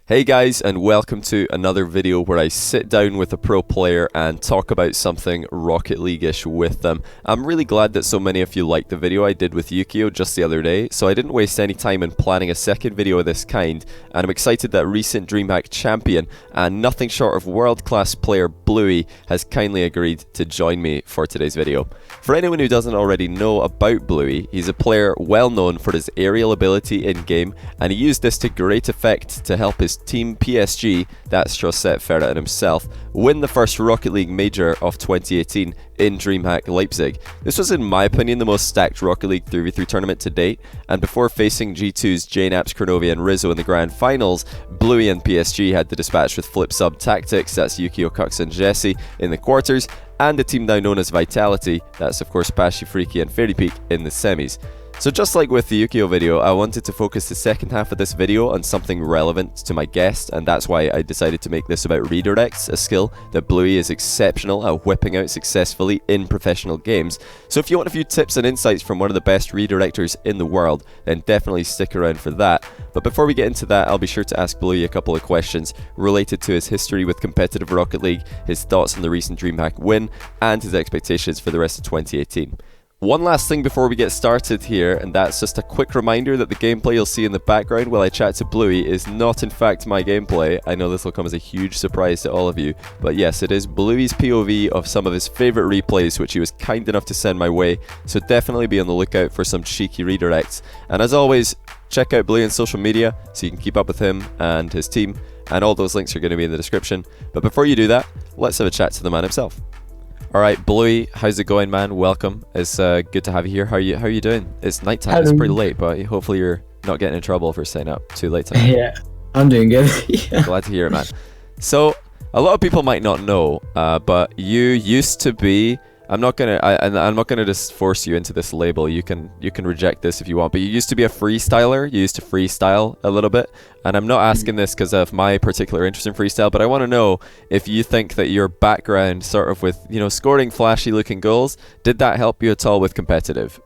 Hey guys, and welcome to another video where I sit down with a pro player and talk about something Rocket League-ish with them. I'm really glad that so many of you liked the video I did with Yukio just the other day, so I didn't waste any time in planning a second video of this kind, and I'm excited that recent DreamHack champion and nothing short of world-class player Bluey has kindly agreed to join me for today's video. For anyone who doesn't already know about Bluey, he's a player well known for his aerial ability in-game, and he used this to great effect to help his team PSG, that's Josep Ferret himself, win the first Rocket League Major of 2018 in DreamHack Leipzig. This was in my opinion the most stacked Rocket League 3v3 tournament to date, and before facing G2's JNaps, Cronovia and Rizzo in the grand finals, Bluey and PSG had the dispatch with Flip Sub Tactics, that's Yukio, Kux and Jesse, in the quarters, and the team now known as Vitality, that's of course Pashi, Freaky and Fairy Peak in the semis. So just like with the Yukio video, I wanted to focus the second half of this video on something relevant to my guest, and that's why I decided to make this about redirects, a skill that Bluey is exceptional at whipping out successfully in professional games. So if you want a few tips and insights from one of the best redirectors in the world, then definitely stick around for that. But before we get into that, I'll be sure to ask Bluey a couple of questions related to his history with competitive Rocket League, his thoughts on the recent DreamHack win, and his expectations for the rest of 2018. One last thing before we get started here, and that's just a quick reminder that the gameplay you'll see in the background while I chat to Bluey is not in fact my gameplay. I know this will come as a huge surprise to all of you, but yes, it is Bluey's POV of some of his favourite replays which he was kind enough to send my way, so definitely be on the lookout for some cheeky redirects. And as always, check out Bluey on social media so you can keep up with him and his team, and all those links are going to be in the description. But before you do that, let's have a chat to the man himself. Alright, Bluey, how's it going, man? Welcome. It's good to have you here. How are you doing? It's nighttime. It's pretty late, but hopefully you're not getting in trouble for staying up too late tonight. Yeah, I'm doing good. Yeah. Glad to hear it, man. So, a lot of people might not know, but you used to be. I'm not gonna just force you into this label. You can reject this if you want. But you used to be a freestyler. You used to freestyle a little bit, and I'm not asking this because of my particular interest in freestyle. But I want to know if you think that your background, sort of with scoring flashy-looking goals, did that help you at all with competitive?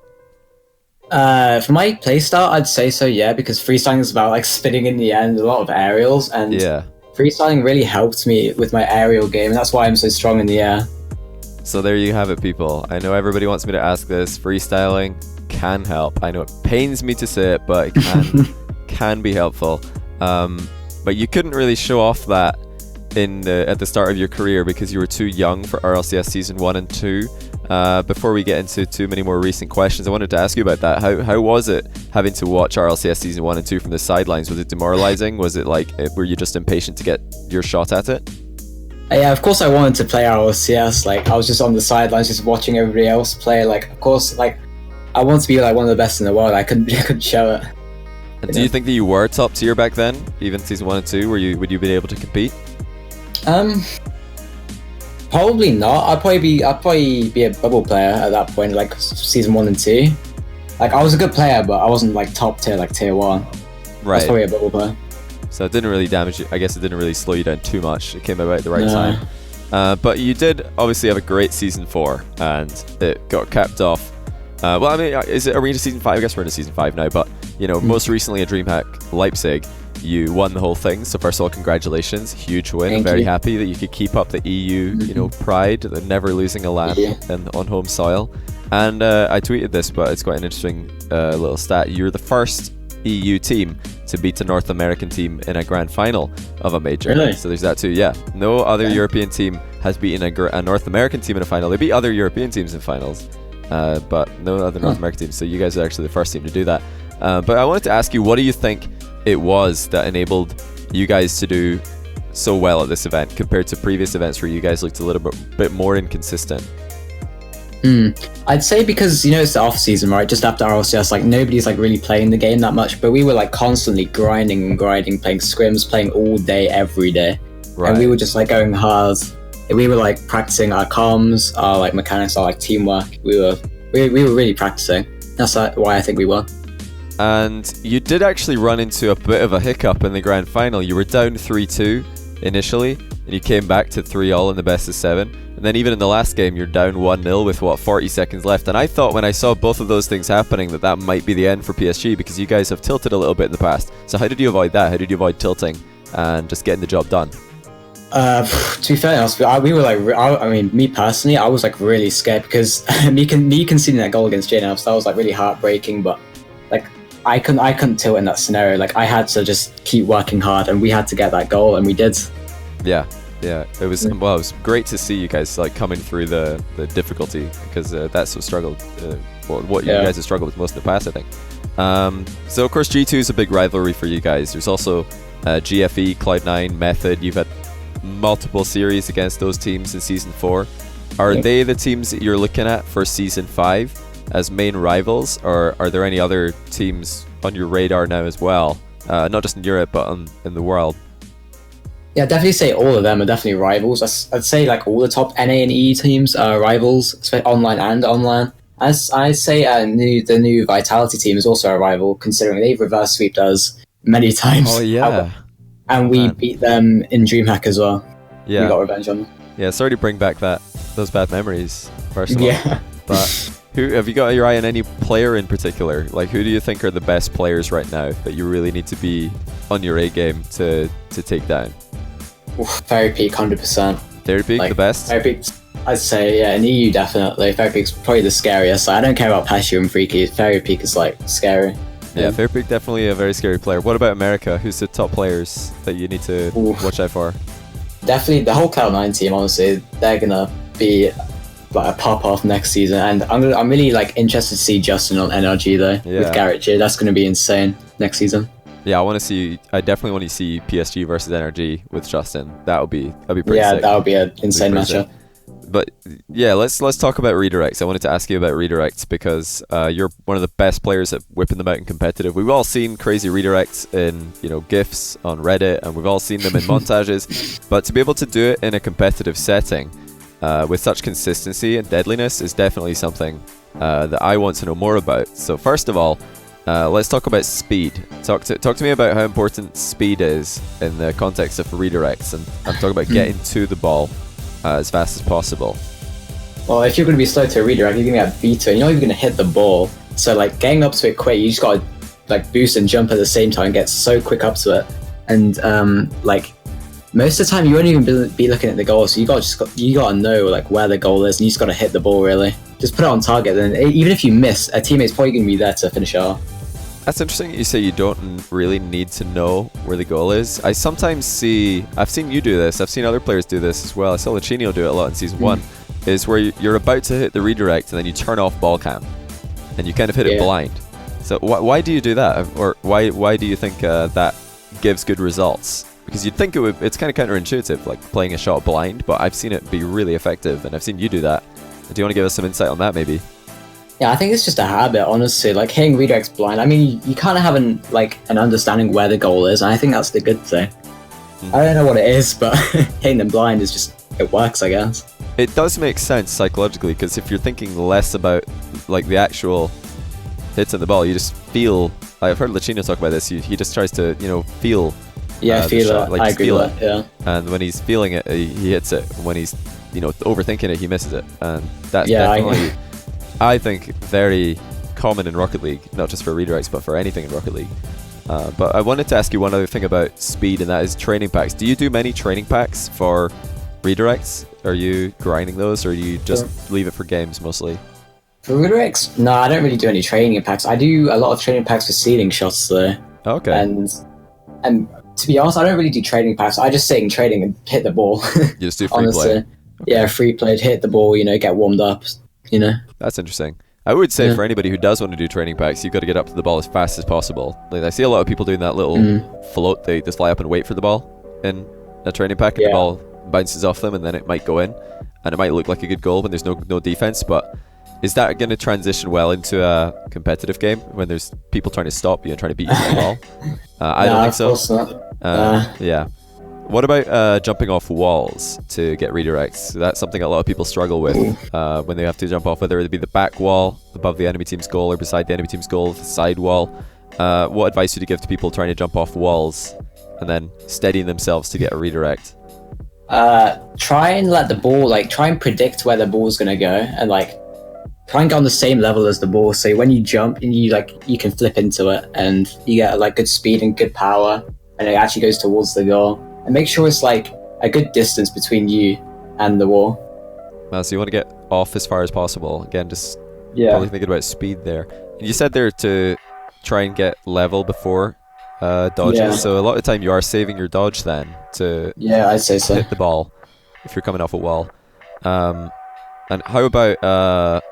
For my playstyle, I'd say so. Yeah, because freestyling is about like spinning in the end, a lot of aerials, and yeah, freestyling really helped me with my aerial game, and that's why I'm so strong in the air. So there you have it, people. I know everybody wants me to ask this. Freestyling can help. I know it pains me to say it, but it can be helpful. But you couldn't really show off that at the start of your career because you were too young for RLCS Season 1 and 2. Before we get into too many more recent questions, I wanted to ask you about that. How was it having to watch RLCS Season 1 and 2 from the sidelines? Was it demoralizing? Was it like, were you just impatient to get your shot at it? Yeah, of course I wanted to play RLCS. Like, I was just on the sidelines just watching everybody else play. Like, of course, like, I want to be like one of the best in the world. I couldn't show it. And do you think that you were top tier back then, even Season 1 and 2? Would you be able to compete? Probably not. I'd probably be a bubble player at that point, like Season 1 and 2. Like, I was a good player, but I wasn't like top tier, like tier 1. Right. I was probably a bubble player. So it didn't really damage you. I guess it didn't really slow you down too much. It came about at the right time. But you did obviously have a great Season 4, and it got capped off. Well, I mean, are we into Season 5? I guess we're into Season 5 now, but, most recently at DreamHack Leipzig, you won the whole thing. So first of all, congratulations. Huge win. I'm very happy that you could keep up the EU, pride, the never losing a LAN on home soil. And I tweeted this, but it's quite an interesting little stat. You're the first EU team to beat a North American team in a grand final of a major. Really? So there's that too. Yeah, no other European team has beaten a North American team in a final. They beat other European teams in finals, but no other North American teams. So you guys are actually the first team to do that. But I wanted to ask you, what do you think it was that enabled you guys to do so well at this event compared to previous events where you guys looked a little bit more inconsistent? I'd say because it's the off season, right? Just after RLCS, like nobody's like really playing the game that much, but we were like constantly grinding, playing scrims, playing all day, every day, right. And we were just like going hard. We were like practicing our comms, our like mechanics, our like teamwork. We were really practicing. That's why I think we won. And you did actually run into a bit of a hiccup in the grand final. You were down 3-2 initially, and you came back to 3-all in the best of 7. And then even in the last game, you're down 1-0 with 40 seconds left. And I thought when I saw both of those things happening that might be the end for PSG because you guys have tilted a little bit in the past. So how did you avoid that? How did you avoid tilting and just getting the job done? To be fair, we were like, I mean, me personally, I was like really scared because me conceding that goal against JNF, that was like really heartbreaking. But like, I couldn't tilt in that scenario. Like, I had to just keep working hard, and we had to get that goal, and we did. Yeah, it was it was great to see you guys like coming through the difficulty, because that's what struggled. What you guys have struggled with most in the past, I think. So of course G2 is a big rivalry for you guys. There's also GFE, Cloud9, Method. You've had multiple series against those teams in Season 4. Are they the teams that you're looking at for Season 5 as main rivals, or are there any other teams on your radar now as well? Not just in Europe, but in the world. Yeah, I'd definitely say all of them are definitely rivals. I'd say like all the top NA and E teams are rivals, especially online and online. As I say, the new Vitality team is also a rival, considering they've reverse sweeped us many times. Oh yeah. And we beat them in DreamHack as well. Yeah. We got revenge on them. Yeah, sorry to bring back those bad memories, first of all. Yeah. But have you got your eye on any player in particular? Like, who do you think are the best players right now that you really need to be on your A game to take down? Fairy Peak, 100%. Fairy Peak, the best? Fairy Peak, I'd say, yeah, in EU definitely. Fairy Peak's probably the scariest. I don't care about PSG and Freaky. Fairy Peak is like scary. Yeah, Fairy Peak definitely a very scary player. What about America? Who's the top players that you need to watch out for? Definitely the whole Cloud9 team, honestly. They're gonna be like a pop off next season, and I'm really like interested to see Justin on NRG though, with Garrett J. That's gonna be insane next season. Yeah, I definitely want to see PSG versus NRG with Justin. That'll be pretty sick. Yeah, that would be an insane matchup. But yeah, let's talk about redirects. I wanted to ask you about redirects because you're one of the best players at whipping them out in competitive. We've all seen crazy redirects in GIFs on Reddit, and we've all seen them in montages. But to be able to do it in a competitive setting with such consistency and deadliness is definitely something that I want to know more about. So first of all, let's talk about speed. Talk to me about how important speed is in the context of redirects, and I'm talking about getting to the ball as fast as possible. Well, if you're going to be slow to a redirect, you're going to get beat and you're not even going to hit the ball. So like getting up to it quick, you just got to like boost and jump at the same time, get so quick up to it. And like most of the time you won't even be looking at the goal, so you got to know like where the goal is, and you just got to hit the ball really. Just put it on target, and even if you miss, a teammate's probably going to be there to finish it off. That's interesting. You say you don't really need to know where the goal is. I've seen you do this. I've seen other players do this as well. I saw Lachinio do it a lot in Season 1. Is where you're about to hit the redirect and then you turn off ball cam, and you kind of hit it blind. So why do you do that, or why do you think that gives good results? Because you'd think it's kind of counterintuitive, like playing a shot blind, but I've seen it be really effective, and I've seen you do that. Do you want to give us some insight on that, maybe? Yeah, I think it's just a habit, honestly. Like hitting redirects blind. I mean, you kind of have an understanding where the goal is, and I think that's the good thing. I don't know what it is, but hitting them blind is just, it works, I guess. It does make sense psychologically, because if you're thinking less about like the actual hits on the ball, you just feel. I've heard Lachinio talk about this. He just tries to feel. Yeah, feel shot, it. like I agree feel with that. Yeah. And when he's feeling it, he hits it. When he's overthinking it, he misses it, and that's definitely. I think very common in Rocket League, not just for redirects, but for anything in Rocket League. But I wanted to ask you one other thing about speed, and that is training packs. Do you do many training packs for redirects? Are you grinding those, or do you just leave it for games mostly? For redirects? No, I don't really do any training packs. I do a lot of training packs for ceiling shots, though. Okay. And to be honest, I don't really do training packs. I just sit in training and hit the ball. You just do free play? Okay. Yeah, free play, hit the ball, get warmed up. That's interesting. I would say for anybody who does want to do training packs, you've got to get up to the ball as fast as possible. Like I see a lot of people doing that little float. They just fly up and wait for the ball in a training pack, and the ball bounces off them, and then it might go in, and it might look like a good goal when there's no defense. But is that going to transition well into a competitive game when there's people trying to stop you and trying to beat you with the ball? I don't think so. Of course not. Yeah. What about jumping off walls to get redirects? That's something a lot of people struggle with when they have to jump off, whether it be the back wall above the enemy team's goal or beside the enemy team's goal, the side wall. What advice would you give to people trying to jump off walls and then steadying themselves to get a redirect? Try and let the ball, try and predict where the ball's going to go, and try and get on the same level as the ball. So when you jump, and you can flip into it, and you get good speed and good power. and it actually goes towards the goal. And make sure it's like a good distance between you and the wall. So you want to get off as far as possible. Again, just Yeah. probably thinking about speed there. And you said there to try and get level before dodges. Yeah. So a lot of the time you are saving your dodge then to Yeah, I'd say so. hit the ball if you're coming off a wall. And how about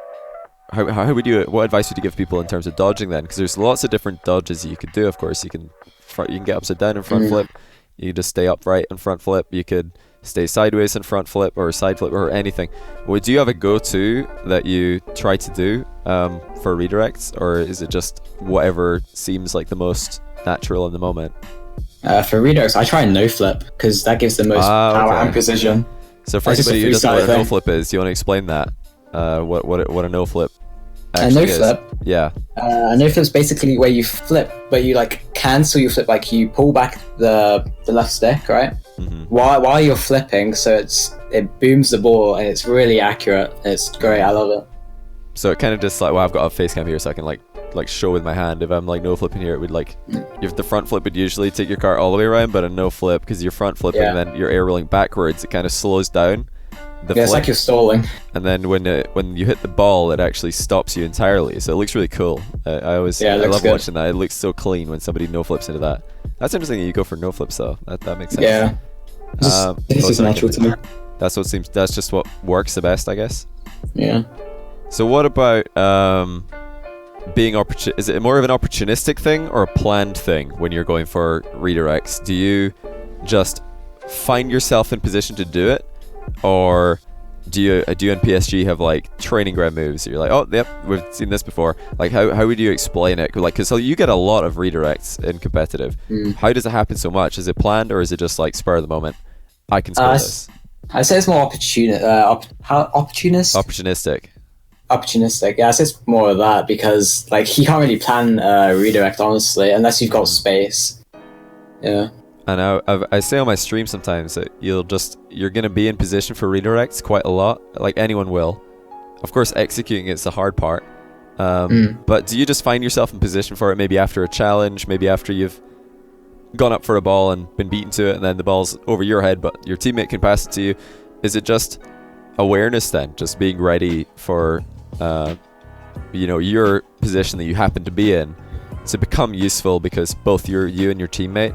how would you? What advice would you give people in terms of dodging then? Because there's lots of different dodges you could do. Of course, you can get upside down and front flip. You can just stay upright and front flip. You could stay sideways and front flip, or side flip, or anything. Would you have a go-to that you try to do for redirects, or is it just whatever seems like the most natural in the moment? For redirects, I try no flip because that gives the most power and precision. So for anybody who doesn't know what a no flip is, do you want to explain that? What a no flip actually is? flip? Yeah. A no flip is basically where you flip, but you like cancel your flip, like you pull back the left stick, right? While you're flipping, so it booms the ball and it's really accurate. It's great. I love it. So it kind of just like, well, I've got a face cam here, so I can like show with my hand. If I'm like no flipping here, it would like, if the front flip would usually take your car all the way around, but a no flip, because you're front flipping and then you're air rolling backwards, it kind of slows down the flip. It's like you're stalling. And then when you hit the ball, it actually stops you entirely. So it looks really cool. I love watching that. It looks so clean when somebody no flips into that. That's interesting that you go for no flips though. That makes sense. Yeah. This is natural to me. That's just what works the best, I guess. Yeah. So what about being is it more of an opportunistic thing or a planned thing when you're going for redirects? Do you just find yourself in position to do it, or do you and PSG have like training ground moves? You're like, oh, yep, we've seen this before. Like, how would you explain it? Like, because you get a lot of redirects in competitive. How does it happen so much? Is it planned, or is it just like spur of the moment? I can score this. I'd say it's more opportunistic. Opportunistic, yeah, I say it's more of that because like you can't really plan redirect honestly unless you've got space. Yeah. And I say on my stream sometimes that you're gonna be in position for redirects quite a lot, like anyone will. Of course, executing it's the hard part. But do you just find yourself in position for it maybe after a challenge, maybe after you've gone up for a ball and been beaten to it, and then the ball's over your head, but your teammate can pass it to you? Is it just awareness then, just being ready for your position that you happen to be in to become useful, because both you and your teammate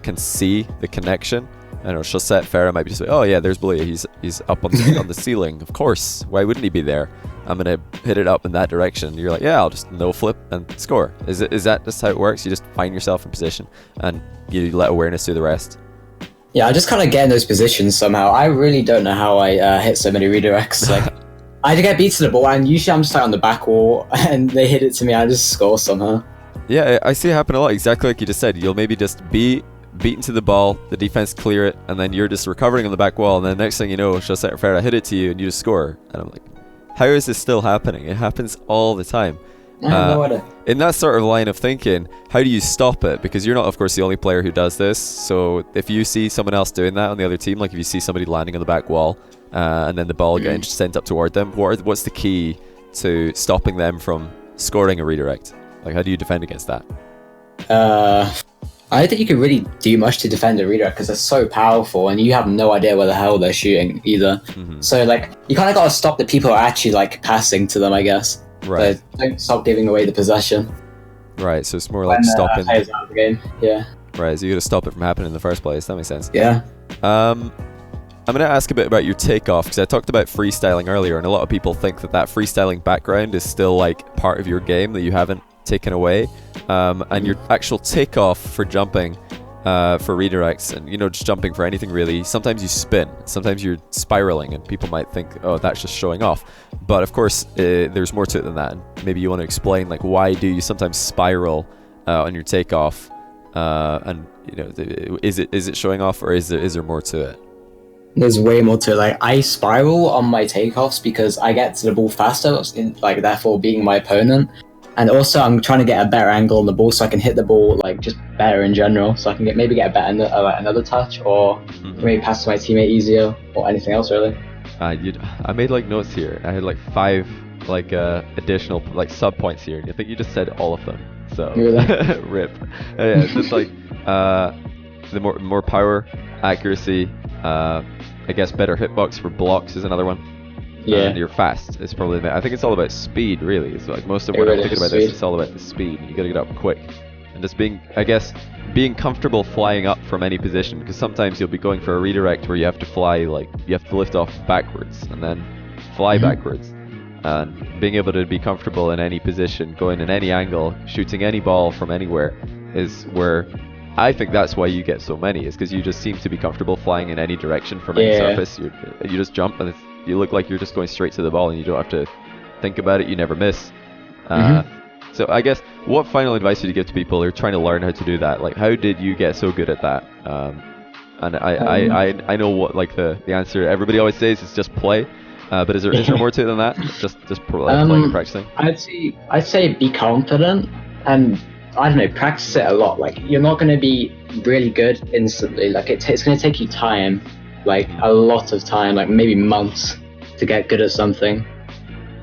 can see the connection? I know Chaussette Farah might be just like, oh yeah, there's Bluey, he's up on the ceiling, of course, why wouldn't he be there? I'm gonna hit it up in that direction. You're like, yeah, I'll just no flip and score. Is that just how it works? You just find yourself in position and you let awareness do the rest? Yeah, I just kind of get in those positions somehow. I really don't know how I hit so many redirects. Like, I get beat to the ball, and usually I'm just like on the back wall, and they hit it to me. I just score somehow. Yeah, I see it happen a lot. Exactly like you just said. You'll maybe just be beaten to the ball, the defense clear it, and then you're just recovering on the back wall, and then next thing you know, Chaussette Farah hit it to you, and you just score. And I'm like, how is this still happening? It happens all the time. I have no idea. In that sort of line of thinking, how do you stop it? Because you're not, of course, the only player who does this. So if you see someone else doing that on the other team, like if you see somebody landing on the back wall and then the ball getting sent up toward them, what's the key to stopping them from scoring a redirect? Like, how do you defend against that? I don't think you can really do much to defend a redirect because they're so powerful and you have no idea where the hell they're shooting either. So like, you kind of got to stop the people who are actually like passing to them, I guess. Right. But don't stop giving away the possession. Right, so it's more like stopping. Out of the game. Yeah. Right, so you got to stop it from happening in the first place. That makes sense. Yeah. I'm going to ask a bit about your takeoff, because I talked about freestyling earlier, and a lot of people think that freestyling background is still like part of your game that you haven't taken away. And your actual takeoff for jumping, for redirects, and just jumping for anything really, sometimes you spin, sometimes you're spiraling, and people might think, oh, that's just showing off. But of course, there's more to it than that. And maybe you want to explain, like, why do you sometimes spiral on your takeoff? And is it showing off, or is there more to it? There's way more to it. Like, I spiral on my takeoffs because I get to the ball faster, like therefore being my opponent. And also, I'm trying to get a better angle on the ball so I can hit the ball like just better in general. So I can maybe get a better another touch, or maybe pass to my teammate easier, or anything else really. I made like notes here. I had like 5 like additional like sub points here, and I think you just said all of them. So really? Rip. Yeah, just like The more power, accuracy, I guess better hitbox for blocks is another one. Yeah. And you're fast. It's probably I think it's all about speed, really. It's like most of when I'm thinking about this, it's all about the speed. You gotta get up quick, and just being comfortable flying up from any position. Because sometimes you'll be going for a redirect where you have to fly, like you have to lift off backwards and then fly backwards. And being able to be comfortable in any position, going in any angle, shooting any ball from anywhere, is where I think that's why you get so many. Is because you just seem to be comfortable flying in any direction from any surface. You just jump and you look like you're just going straight to the ball, and you don't have to think about it. You never miss. So I guess, what final advice would you give to people who are trying to learn how to do that? Like, how did you get so good at that? And I know what, like, the answer everybody always says is just play. But is there more to it than that? Just playing and practicing. I'd say be confident, and I don't know, practice it a lot. Like, you're not going to be really good instantly. Like, it's going to take you time, like a lot of time, like maybe months to get good at something.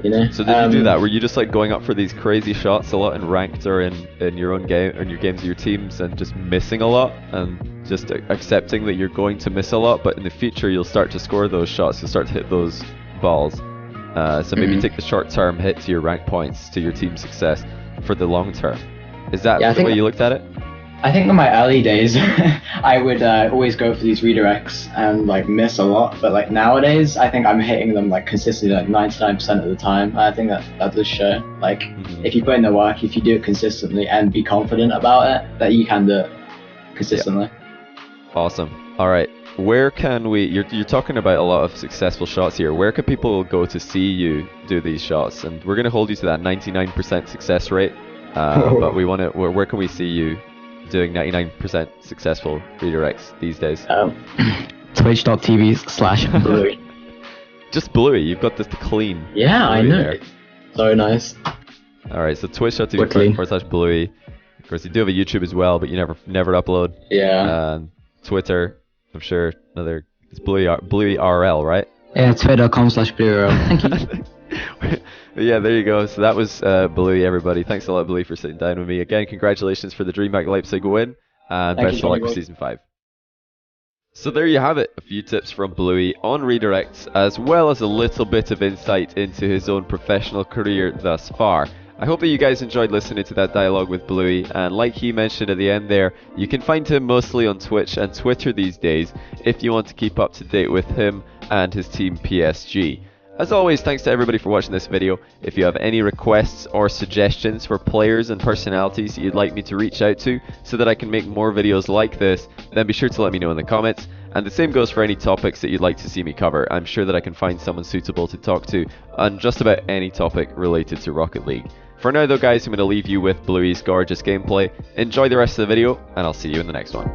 You know? So did you do that? Were you just like going up for these crazy shots a lot in ranked or in your own game, in your games of your teams, and just missing a lot, and just accepting that you're going to miss a lot, but in the future you'll start to score those shots, you'll start to hit those balls. So maybe take the short-term hit to your rank points, to your team success for the long term. Is that the way you looked at it? I think in my early days, I would always go for these redirects and like miss a lot. But like nowadays, I think I'm hitting them like consistently, like 99% of the time. I think that does show. Like if you put in the work, if you do it consistently and be confident about it, that you can do it consistently. Yeah. Awesome. All right. Where can we? You're talking about a lot of successful shots here. Where can people go to see you do these shots? And we're going to hold you to that 99% success rate. But we want to. Where can we see you doing 99% successful redirects these days? Twitch.tv/Bluey. Just Bluey. You've got this clean. Yeah, Bluey I know. There. So nice. All right. So Twitch.tv/Bluey. Of course, you do have a YouTube as well, but you never upload. Yeah. Twitter. I'm sure it's Bluey RL, right? Yeah, twitter.com/BlueyRL. Thank you. Yeah, there you go. So that was Bluey, everybody. Thanks a lot, Bluey, for sitting down with me. Again, congratulations for the DreamHack Leipzig win, and best of luck for Season 5. So there you have it, a few tips from Bluey on redirects, as well as a little bit of insight into his own professional career thus far. I hope that you guys enjoyed listening to that dialogue with Bluey, and like he mentioned at the end there, you can find him mostly on Twitch and Twitter these days if you want to keep up to date with him and his team PSG. As always, thanks to everybody for watching this video. If you have any requests or suggestions for players and personalities that you'd like me to reach out to so that I can make more videos like this, then be sure to let me know in the comments. And the same goes for any topics that you'd like to see me cover. I'm sure that I can find someone suitable to talk to on just about any topic related to Rocket League. For now though guys, I'm going to leave you with Bluey's gorgeous gameplay. Enjoy the rest of the video, and I'll see you in the next one.